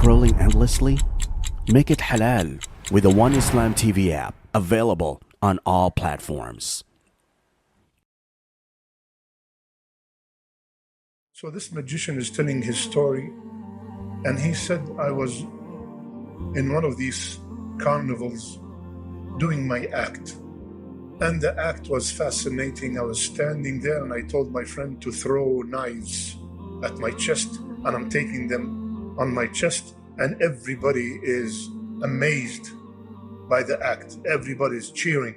scrolling endlessly? Make it halal with the One Islam TV app, available on all platforms. So this magician is telling his story, and he said, I was in one of these carnivals doing my act. And the act was fascinating. I was standing there and I told my friend to throw knives at my chest, and I'm taking them on my chest, and everybody is amazed by the act. Everybody's cheering.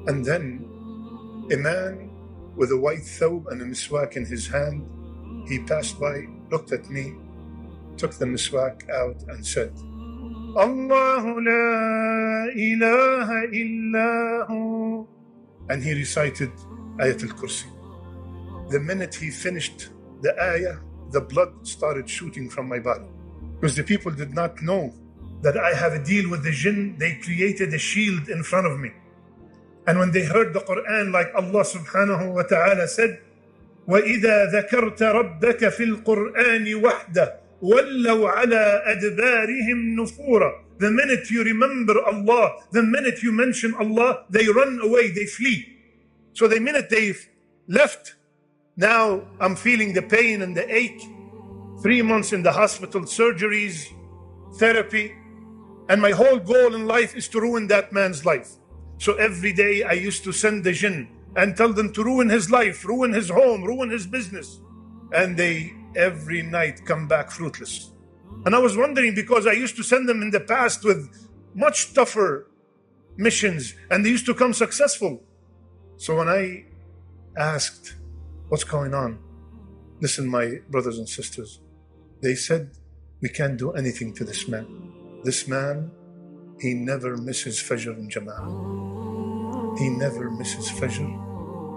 And then a man with a white thobe and a miswak in his hand, he passed by, looked at me, took the miswak out and said, Allahu la ilaha illahu. And he recited Ayatul Kursi. The minute he finished the ayah, the blood started shooting from my body. Because the people did not know that I have a deal with the jinn. They created a shield in front of me. And when they heard the Quran, like Allah subhanahu wa ta'ala said, وَإِذَا ذَكَرْتَ رَبَّكَ فِي الْقُرْآنِ وَحْدَهُ وَلَّوْا عَلَىٰ أَدْبَارِهِمْ نُفُورًا. The minute you remember Allah, the minute you mention Allah, they run away, they flee. So the minute they've left, now I'm feeling the pain and the ache. 3 months in the hospital, surgeries, therapy, and my whole goal in life is to ruin that man's life. So every day I used to send the jinn and tell them to ruin his life, ruin his home, ruin his business. And they every night come back fruitless. And I was wondering, because I used to send them in the past with much tougher missions, and they used to come successful. So when I asked, what's going on? Listen, my brothers and sisters, they said, we can't do anything to this man. This man, he never misses Fajr in Jama'ah. He never misses Fajr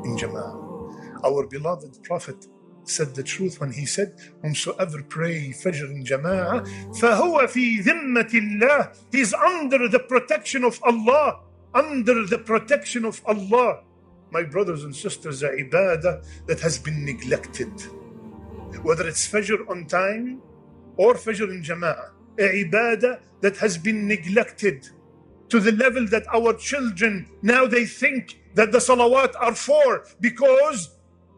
in Jama'ah. Our beloved Prophet said the truth when he said, whomsoever pray Fajr in Jama'ah, فَهُوَ فِي ذِمَّةِ اللَّهِ. He's under the protection of Allah. Under the protection of Allah. My brothers and sisters, a ibadah that has been neglected. Whether it's Fajr on time or Fajr in Jama'ah. A ibadah that has been neglected to the level that our children, now they think that the salawat are 4 because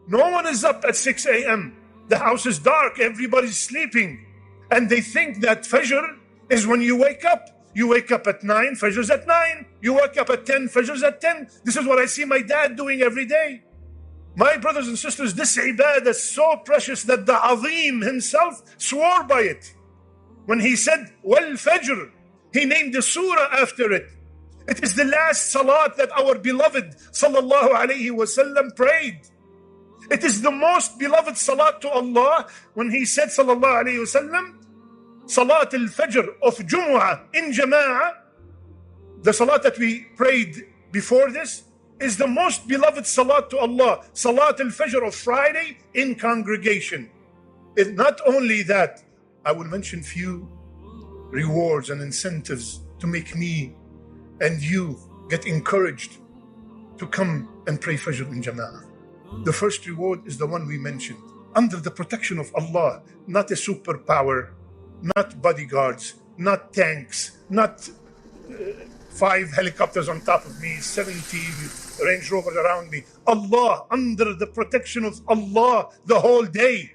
no one is up at 6 a.m. The house is dark, everybody's sleeping. And they think that Fajr is when you wake up. You wake up at 9, Fajr's at 9. You wake up at 10, Fajr's at 10. This is what I see my dad doing every day. My brothers and sisters, this ibadah is so precious that the Azim himself swore by it. When he said, Wal Fajr, he named the surah after it. It is the last salat that our beloved sallallahu alayhi wasallam prayed. It is the most beloved salat to Allah when he said sallallahu alayhi wasallam, Salat al-Fajr of Jumu'ah in Jama'ah, the salat that we prayed before this, is the most beloved salat to Allah. Salat al-Fajr of Friday in congregation. It's not only that, I will mention few rewards and incentives to make me and you get encouraged to come and pray Fajr in Jama'ah. The first reward is the one we mentioned. Under the protection of Allah, not a superpower, not bodyguards, not tanks, not 5 helicopters on top of me, 70 Range Rovers around me. Allah, under the protection of Allah the whole day.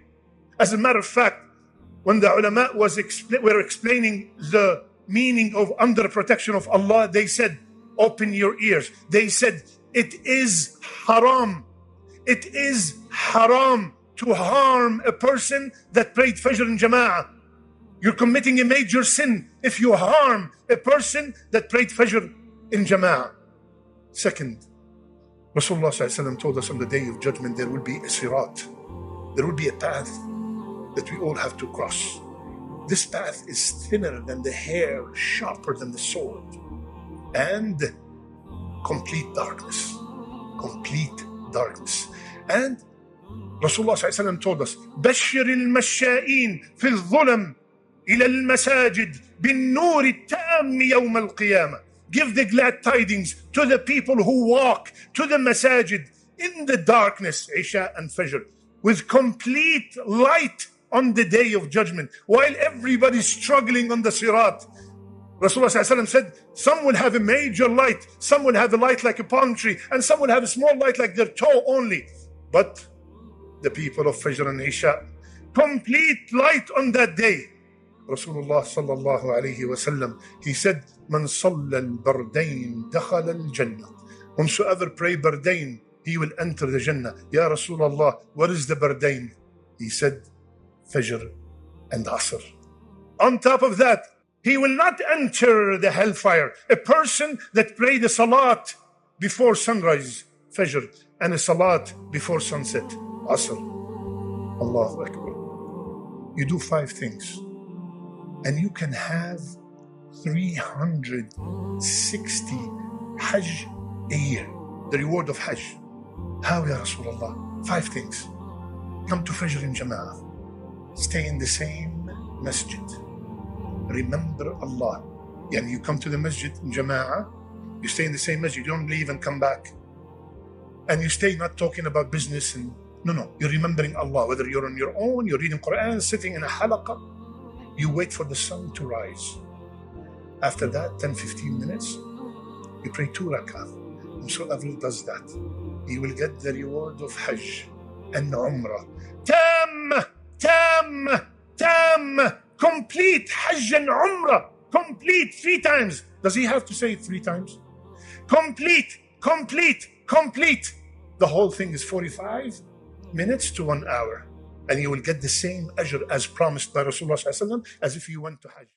As a matter of fact, when the ulama were explaining the meaning of under protection of Allah, they said, open your ears. They said, it is haram. It is haram to harm a person that prayed Fajr in Jama'ah. You're committing a major sin if you harm a person that prayed Fajr in Jama'ah. Second, Rasulullah ﷺ told us on the Day of Judgment there will be a sirat. There will be a path that we all have to cross. This path is thinner than the hair, sharper than the sword, and complete darkness. Complete darkness. And Rasulullah ﷺ told us, بشر المشائين في الظلم إلى المساجد بالنور التام يوم القيامة. Give the glad tidings to the people who walk to the masajid in the darkness, Isha and Fajr, with complete light on the day of judgment, while everybody's struggling on the sirat. Rasulullah ﷺ said, some will have a major light, some will have a light like a palm tree, and some will have a small light like their toe only. But the people of Fajr and Isha, complete light on that day. Rasulullah sallallahu alayhi wasallam, he said, Man salla al-bardain dakhala al-jannah. Whomsoever pray bardain, he will enter the Jannah. Ya Rasulullah, what is the bardain? He said, Fajr and Asr. On top of that, he will not enter the hellfire. A person that prayed a salat before sunrise, Fajr, and a salat before sunset, Asr. Allahu Akbar. You do 5 things, and you can have 360 Hajj a year, the reward of Hajj. How, Ya Rasulullah? 5 things. Come to Fajr in Jama'ah. Stay in the same masjid. Remember Allah. Yani you come to the masjid in Jama'ah, you stay in the same masjid, you don't leave and come back. And you stay not talking about business and no, you're remembering Allah. Whether you're on your own, you're reading Quran, sitting in a halaqah, you wait for the sun to rise. After that, 10-15 minutes, you pray 2 rak'ah. Whosoever does that, he will get the reward of Hajj and Umrah. Tam, complete Hajj and Umrah, complete 3 times. Does he have to say it 3 times? Complete. The whole thing is 45 minutes to 1 hour. And you will get the same ajr as promised by Rasulullah ﷺ as if you went to Hajj.